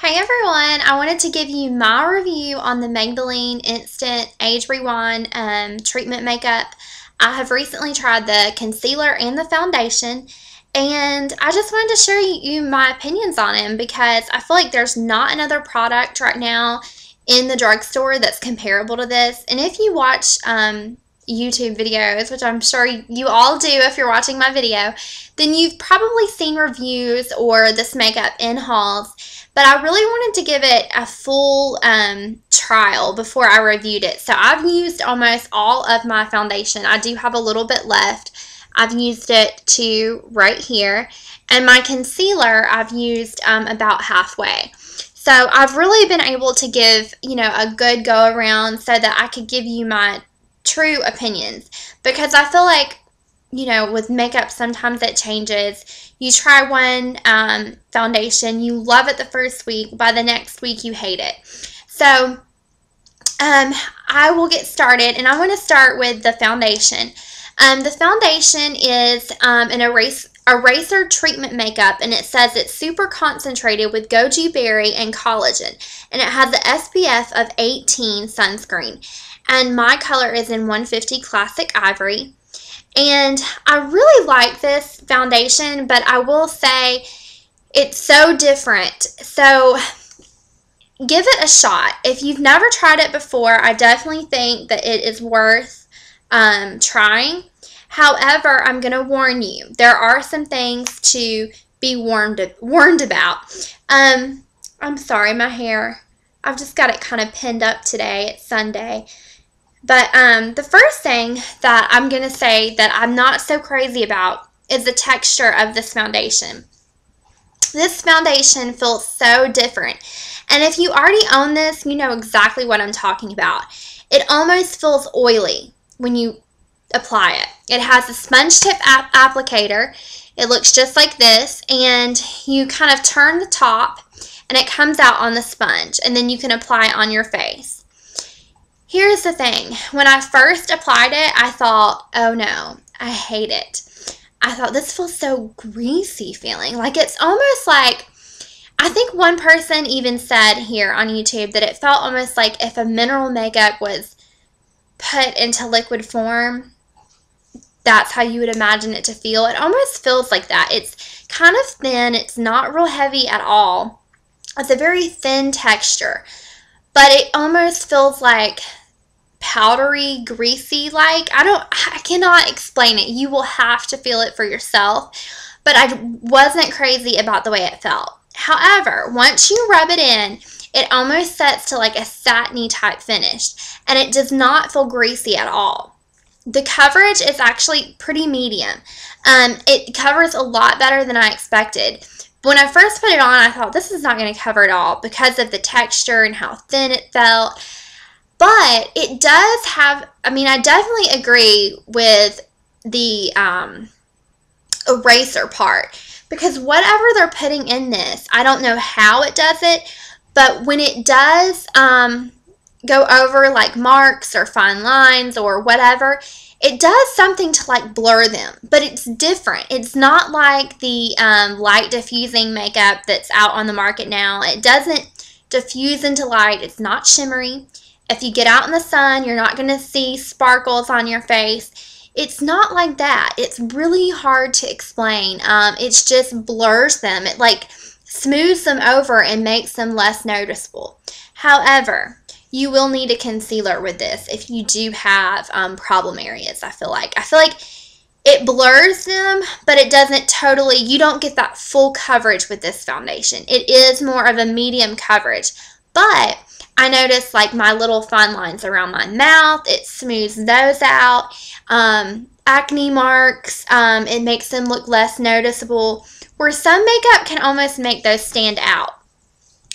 Hey everyone, I wanted to give you my review on the Maybelline Instant Age Rewind treatment makeup. I have recently tried the concealer and the foundation, and I just wanted to share you my opinions on them because I feel like there's not another product right now in the drugstore that's comparable to this. And if you watch YouTube videos, which I'm sure you all do if you're watching my video, then you've probably seen reviews or this makeup in hauls. But I really wanted to give it a full trial before I reviewed it. So I've used almost all of my foundation. I do have a little bit left. I've used it to right here. And my concealer I've used about halfway. So I've really been able to give, a good go around so that I could give you my true opinions. Because I feel like, with makeup, sometimes it changes. You try one foundation, you love it the first week, by the next week you hate it. So I will get started, and I want to start with the foundation. The foundation is an eraser treatment makeup, and it says it's super concentrated with goji berry and collagen, and it has the SPF of 18 sunscreen. And my color is in 150 Classic Ivory. And I really like this foundation, but I will say it's so different. So give it a shot. If you've never tried it before, I definitely think that it is worth trying. However, I'm going to warn you, there are some things to be warned about. I'm sorry, my hair, I've just got it kind of pinned up today. It's Sunday. But the first thing that I'm going to say that I'm not so crazy about is the texture of this foundation. This foundation feels so different. And if you already own this, you know exactly what I'm talking about. It almost feels oily when you apply it. It has a sponge tip applicator. It looks just like this. And you kind of turn the top and it comes out on the sponge. And then you can apply it on your face. Here's the thing. When I first applied it, I thought, oh no, I hate it. I thought this feels so greasy feeling. Like it's almost like, I think one person even said here on YouTube that it felt almost like if a mineral makeup was put into liquid form, that's how you would imagine it to feel. It almost feels like that. It's kind of thin. It's not real heavy at all. It's a very thin texture. But it almost feels like powdery, greasy like. I cannot explain it. You will have to feel it for yourself. But I wasn't crazy about the way it felt. However, once you rub it in, it almost sets to like a satiny type finish. And it does not feel greasy at all. The coverage is actually pretty medium. It covers a lot better than I expected. When I first put it on, I thought this is not going to cover it all because of the texture and how thin it felt. But it does have, I definitely agree with the eraser part. Because whatever they're putting in this, I don't know how it does it. But when it does go over like marks or fine lines or whatever, it does something to like blur them, but it's different. It's not like the light diffusing makeup that's out on the market now. It doesn't diffuse into light. It's not shimmery. If you get out in the sun, you're not going to see sparkles on your face. It's not like that. It's really hard to explain. It just blurs them. It like smooths them over and makes them less noticeable. However, you will need a concealer with this if you do have problem areas, I feel like. I feel like it blurs them, but it doesn't totally, you don't get that full coverage with this foundation. It is more of a medium coverage. But I noticed like my little fine lines around my mouth, it smooths those out. Acne marks, it makes them look less noticeable. Where some makeup can almost make those stand out.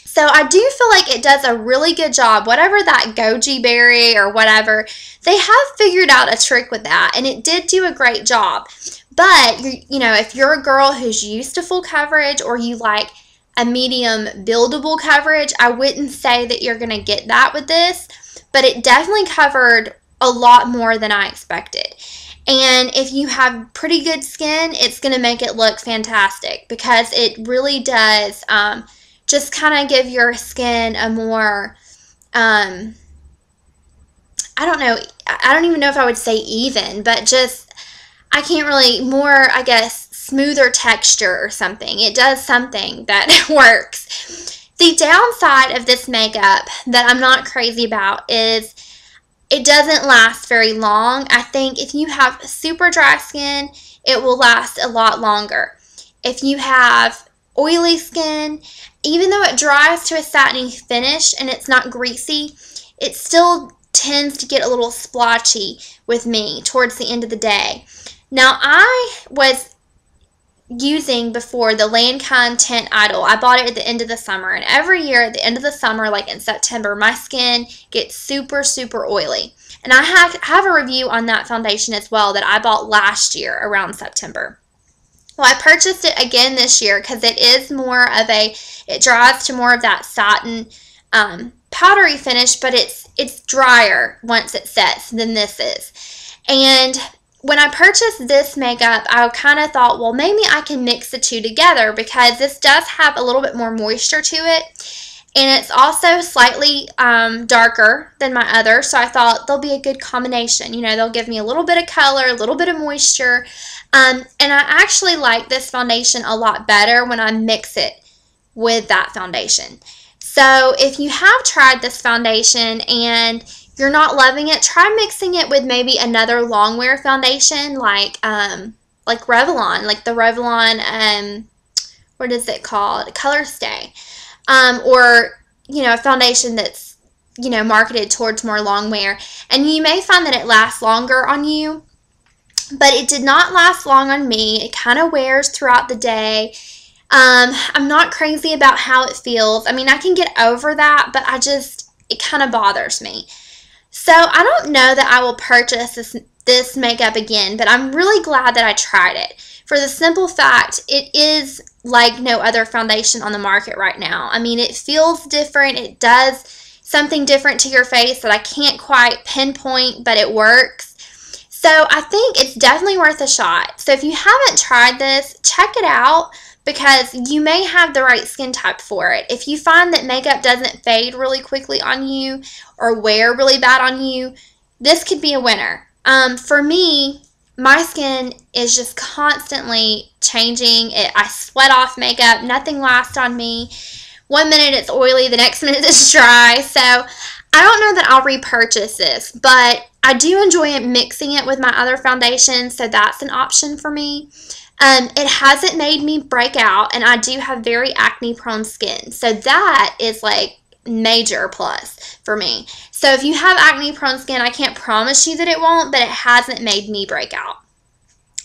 So I do feel like it does a really good job, whatever that goji berry or whatever, they have figured out a trick with that, and it did do a great job. But, if you're a girl who's used to full coverage or you like a medium buildable coverage, I wouldn't say that you're going to get that with this, but it definitely covered a lot more than I expected. And if you have pretty good skin, it's going to make it look fantastic because it really does just kind of give your skin a more, I don't know, I don't even know if I would say even, but just, I can't really, more, I guess, smoother texture or something. It does something that works. The downside of this makeup that I'm not crazy about is it doesn't last very long. I think if you have super dry skin, it will last a lot longer. If you have oily skin, even though it dries to a satiny finish and it's not greasy, it still tends to get a little splotchy with me towards the end of the day. Now, I was using before the Lancome Tint Idol. I bought it at the end of the summer, and every year at the end of the summer, like in September, my skin gets super, super oily. And I have a review on that foundation as well that I bought last year around September. Well, I purchased it again this year because it is more of it dries to more of that satin powdery finish, but it's drier once it sets than this is. And when I purchased this makeup, I kind of thought, well, maybe I can mix the two together because this does have a little bit more moisture to it. And it's also slightly darker than my other, so I thought they'll be a good combination. You know, they'll give me a little bit of color, a little bit of moisture. And I actually like this foundation a lot better when I mix it with that foundation. So if you have tried this foundation and you're not loving it, try mixing it with maybe another long wear foundation like Revlon, like the Revlon, what is it called? Color Stay. Or, you know, a foundation that's, you know, marketed towards more long wear. And you may find that it lasts longer on you, but it did not last long on me. It kind of wears throughout the day. I'm not crazy about how it feels. I mean, I can get over that, but it kind of bothers me. So I don't know that I will purchase this makeup again, but I'm really glad that I tried it. For the simple fact, it is like no other foundation on the market right now. I mean, it feels different. It does something different to your face that I can't quite pinpoint, but it works. So I think it's definitely worth a shot. So if you haven't tried this, check it out because you may have the right skin type for it. If you find that makeup doesn't fade really quickly on you or wear really bad on you, this could be a winner. For me, my skin is just constantly changing. I sweat off makeup. Nothing lasts on me. One minute it's oily, the next minute it's dry. So I don't know that I'll repurchase this, but I do enjoy mixing it with my other foundations, so that's an option for me. It hasn't made me break out, and I do have very acne-prone skin, so that is like major plus for me. So if you have acne-prone skin, I can't promise you that it won't, but it hasn't made me break out.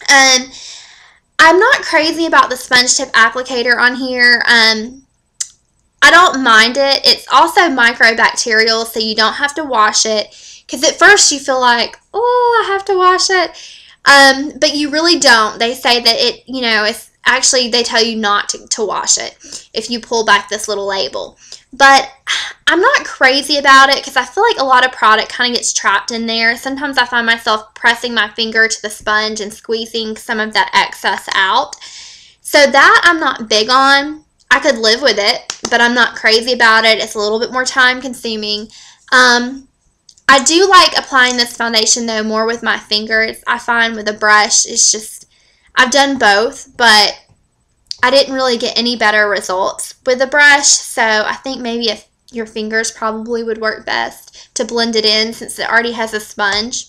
I'm not crazy about the sponge tip applicator on here. I don't mind it. It's also microbacterial, so you don't have to wash it. Because at first you feel like, oh, I have to wash it. But you really don't. They say that it, you know, it's actually, they tell you not to wash it if you pull back this little label. But I'm not crazy about it because I feel like a lot of product kind of gets trapped in there. Sometimes I find myself pressing my finger to the sponge and squeezing some of that excess out. So that I'm not big on. I could live with it, but I'm not crazy about it. It's a little bit more time consuming. I do like applying this foundation though more with my fingers. I find with a brush, it's just, I've done both, but I didn't really get any better results with a brush, so I think maybe if your fingers probably would work best to blend it in since it already has a sponge.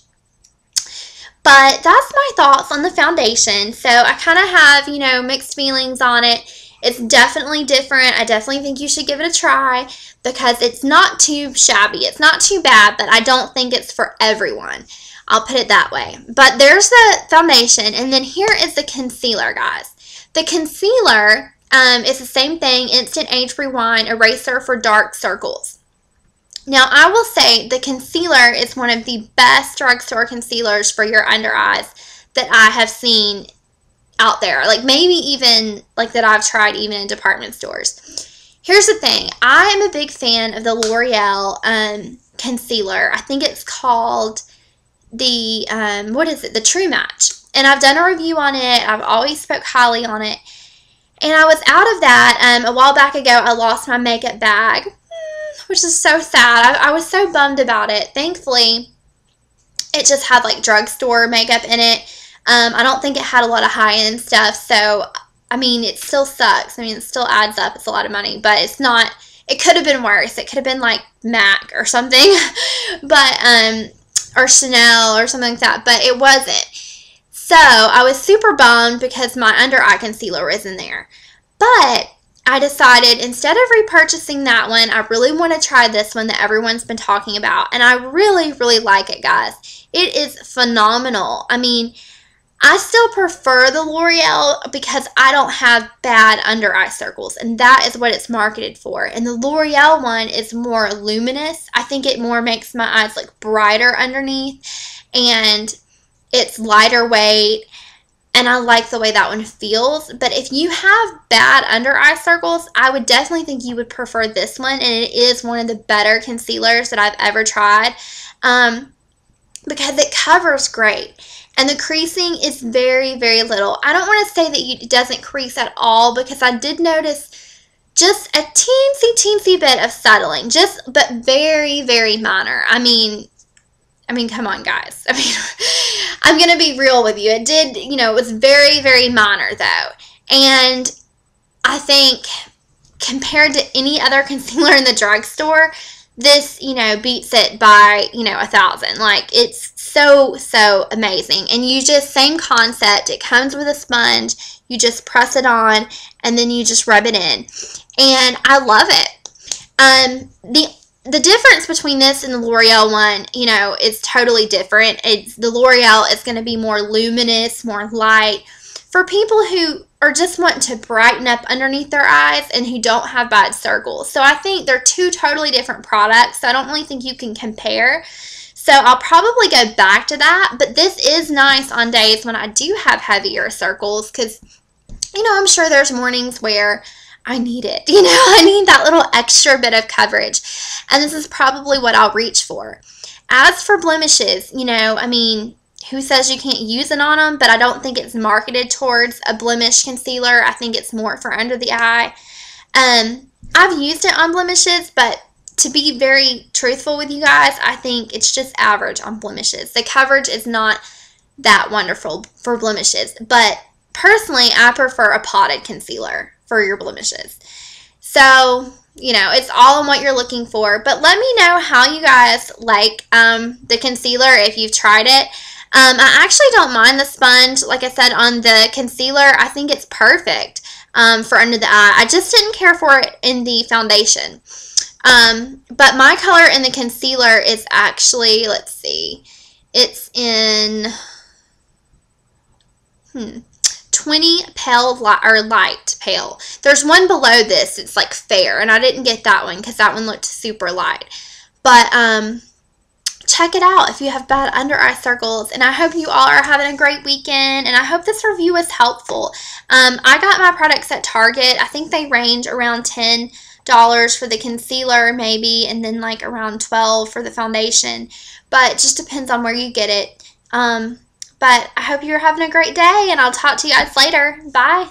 But that's my thoughts on the foundation. So I kind of have, you know, mixed feelings on it. It's definitely different. I definitely think you should give it a try because it's not too shabby. It's not too bad, but I don't think it's for everyone. I'll put it that way. But there's the foundation, and then here is the concealer, guys. The concealer is the same thing, Instant Age Rewind Eraser for Dark Circles. Now, I will say the concealer is one of the best drugstore concealers for your under eyes that I have seen out there. Like maybe even like that I've tried even in department stores. Here's the thing. I am a big fan of the L'Oreal concealer. I think it's called the, what is it? The True Match. And I've done a review on it. I've always spoke highly on it. And I was out of that. A while back ago, I lost my makeup bag, which is so sad. I was so bummed about it. Thankfully, it just had like drugstore makeup in it. I don't think it had a lot of high-end stuff, so I mean, it still sucks. I mean, it still adds up. It's a lot of money, but it's not, it could have been worse. It could have been like MAC or something, but, or Chanel or something like that, but it wasn't. So I was super bummed because my under eye concealer was in there. But I decided instead of repurchasing that one, I really want to try this one that everyone's been talking about. And I really, really like it, guys. It is phenomenal. I mean, I still prefer the L'Oreal because I don't have bad under eye circles, and that is what it's marketed for. And the L'Oreal one is more luminous. I think it more makes my eyes look brighter underneath, and it's lighter weight, and I like the way that one feels. But if you have bad under eye circles, I would definitely think you would prefer this one, and it is one of the better concealers that I've ever tried because it covers great. And the creasing is very, very little. I don't want to say that it doesn't crease at all because I did notice just a teensy bit of settling, but very, very minor. I mean, come on, guys. I mean, I'm going to be real with you. It did, it was very, very minor though. And I think compared to any other concealer in the drugstore, this, beats it by, 1,000. Like, it's so amazing. And same concept. It comes with a sponge. You just press it on, and then you just rub it in. And I love it. The difference between this and the L'Oreal one, is totally different. The L'Oreal is going to be more luminous, more light. For people who are just wanting to brighten up underneath their eyes and who don't have bad circles. So I think they're two totally different products. So I don't really think you can compare. So I'll probably go back to that. But this is nice on days when I do have heavier circles because, I'm sure there's mornings where I need it. I need that little extra bit of coverage. And this is probably what I'll reach for. As for blemishes, who says you can't use it on them? But I don't think it's marketed towards a blemish concealer. I think it's more for under the eye. I've used it on blemishes, but to be very truthful with you guys, I think it's just average on blemishes. The coverage is not that wonderful for blemishes. But personally, I prefer a potted concealer for your blemishes. So, it's all on what you're looking for. But let me know how you guys like the concealer if you've tried it. I actually don't mind the sponge. Like I said, on the concealer, I think it's perfect for under the eye. I just didn't care for it in the foundation. But my color in the concealer is actually, let's see, it's in 20 pale or light pale. There's one below this. It's like fair, and I didn't get that one because that one looked super light. But check it out if you have bad under eye circles. And I hope you all are having a great weekend, and I hope this review was helpful. I got my products at Target. I think they range around $10 for the concealer maybe, and then like around $12 for the foundation. But it just depends on where you get it. But I hope you're having a great day, and I'll talk to you guys later. Bye.